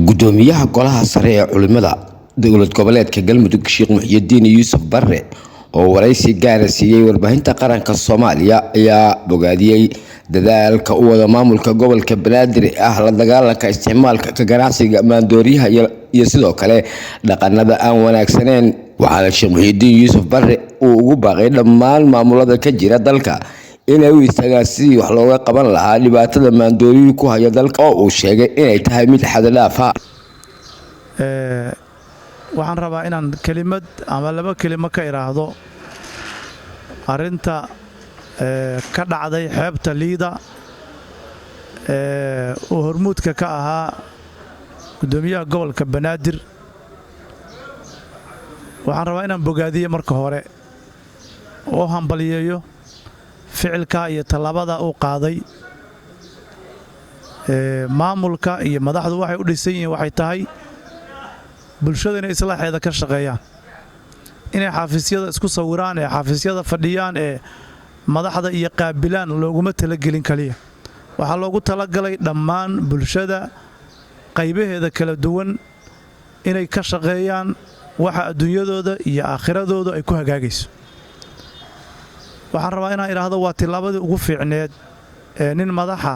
gudoomiyaha golaha sare ee culimada dowlad goboleedka Galmudug Sheekh Muxyidiin Yuusuf Barre oo waraysi gaar ah siiyay warbaahinta qaranka Soomaaliya ayaa bogaadiyay dadaalka uu wada maamulka gobolka Banaadir la dagaalanka isticmaalka ka ganacsiga maandooriyaha iyo sidoo kale dhaqanada aan wanaagsaneyn. waxaa Sheekh Muxyidiin Yuusuf Barre uu ugu baaqay dhammaan maamulada ka jira dalka inay u istaagaan sidii wax looga qaban lahaa dhibaatada maandooriyu ku haya dalka oo uu sheegay inay tahay mid xad dhaaf ah. waxaan rabaa inaan kelimad ama laba kelimo ka iraahdo arinta ka dhacday xeebta Liida oo hormuudka ka ahaa gudoomiyaha gobolka Banaadir. waxaan rabaa inaan bogaadiyo marka hore oo hambaliyeeyo ficilka iyo talaabada uu qaaday. maamulka iyo madaxdu waxay u dhisan yihiin waxay tahay bulshada inay islaaxeeda ka shaqeeyaan, inay xafiisyada isku sawiraan ee xafiisyada fadhiyaan ee madaxda iyo qaabilaan looguma talagelin kaliya. waxaa loogu talagalay dhammaan bulshada qaybaheeda kala duwan inay ka shaqeeyaan waxa adduunyadooda iyo aakhiradooda ay ku hagaagayso. waxaan rabaa inaan iraahdo waa tilaabadii ugu fiicneed ee nin madaxa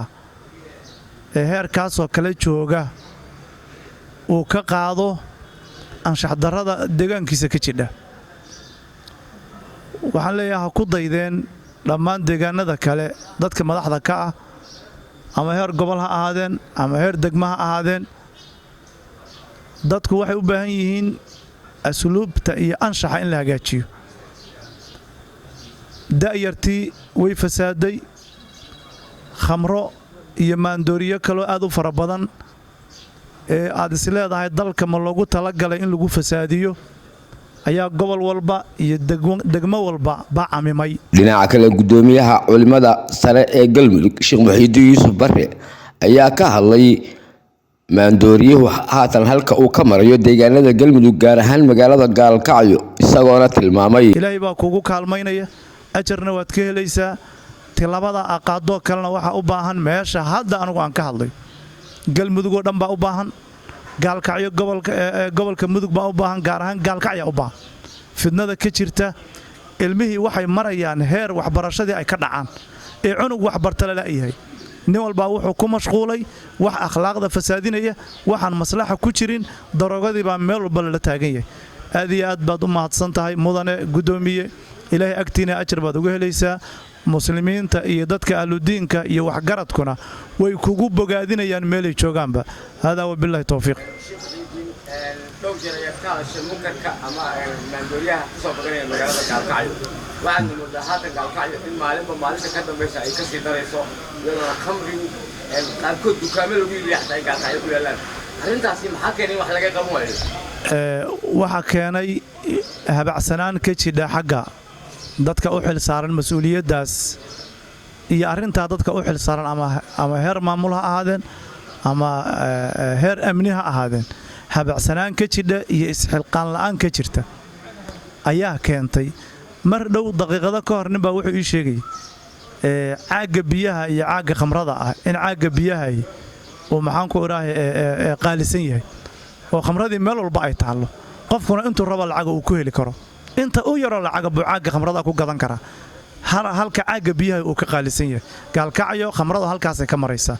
ee heerkaas oo kale jooga uu ka qaado anshax darrada deegaankiisa ka jidha. waxaan leeyahay ku daydeen dhammaan deegaanada kale dadka madaxda ka ah ama heer gobol ha ahaadeen ama heer degmo ha ahaadeen. dadku waxay u baahan yihiin asluubta iyo anshaxa in la hagaajiyo. da'yartii way fasaaday, khamro iyo maandooriyo kaloo aad u fara badan ee aad is leedahay dalka ma loogu talagalay in lagu fasaadiyo ayaa gobol walba iyo degmo walba baa camimay. dhinaca kale gudoomiyaha culimada sare ee Galmudug Sheekh Muxyidiin Yuusuf Barre ayaa ka hadlay maandooriyaha haatan halka uu ka marayo deegaanada Galmudug gaar ahaan magaalada Gaalkacyo isagoona tilmaamay Ilaahay baa kugu kaalmaynaya, ajarna waad ka helaysaa. tilabada aqaado kalena waxa u baahan meesha hadda anigu aan ka hadlay Galmudug oo dhan baa u baahan, Gaalkacyo gobolka Mudug baa u baahan, gaar ahaan Gaalkacyo u baahan. fidnada ka jirta ilmihii waxay marayaan heer waxbarashadii ay ka dhacaan ee cunug waxbarta la yahay. nin walba wuxuu ku mashquulay wax akhlaaqda fasaadinaya, waxaan maslaxa ku jirin, darogadii baa meel walba la taagan yahay. aad iyo aad baad u mahadsan tahay mudane gudoomiye. ilaahay agtiina ajar baad uga helaysaa. muslimiinta iyo dadka ahludiinka iyo waxgaradkuna way kugu bogaadinayaan meelay joogaanba. hada wa billahi tawfiiq. waxaan moodaa haatan Gaalkacyo in maalinta ka dambaysa ay ka sii darayso iyadoo khamri qaarkood dukaamo lagu iibiyay ay Gaalkacyo ku yaalaan. arrintaasi maxaa keenay wax laga qaban waayo? waxa keenay habacsanaan ka jidha xagga dadka u xil saaran mas'uuliyadaas iyo arrinta dadka u xil saaran ama heer maamul ha ahaadeen ama heer amni ha ahaadeen. habacsanaan ka jidha iyo isxilqaan la'aan ka jirta ayaa keentay. mar dhow daqiiqado ka hor nin baa wuxuu ii sheegay caaga biyaha iyo caaga khamrada ah in caaga biyaha oo maxaan ku iraahay qaalisan yahay oo khamradii meel walba ay taalo, qofkuna intuu rabo lacag uu ku heli karo, inta uu yaro lacag buu caaga khamrada ku gadan karaa halka caaga biyaha uu ka qaalisan yahay. Gaalkacyo khamrada halkaas ay ka maraysaa.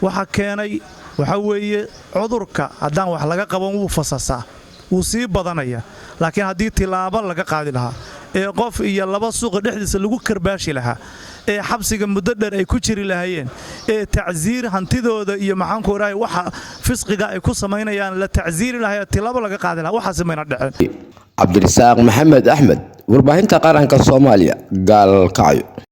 waxa keenay waxa weeye cudurka haddaan wax laga qaban wuu fasasaa, wuu sii badanaya. laakiin haddii tilaabo laga qaadi lahaa ee qof iyo laba suuq dhexdiisa lagu karbaashi lahaa ee xabsiga muddo dheer ay ku jiri lahaayeen ee tacsiir hantidooda iyo maxaan ku iraahay waxa fisqiga ay ku sameynayaan la tacsiiri lahaa tilaabo laga qaadi lahaa waxaas ma dhaceen. Cabdirasaaq Maxamed Axmed warbaahinta qaranka Soomaaliya Gaalkacyo.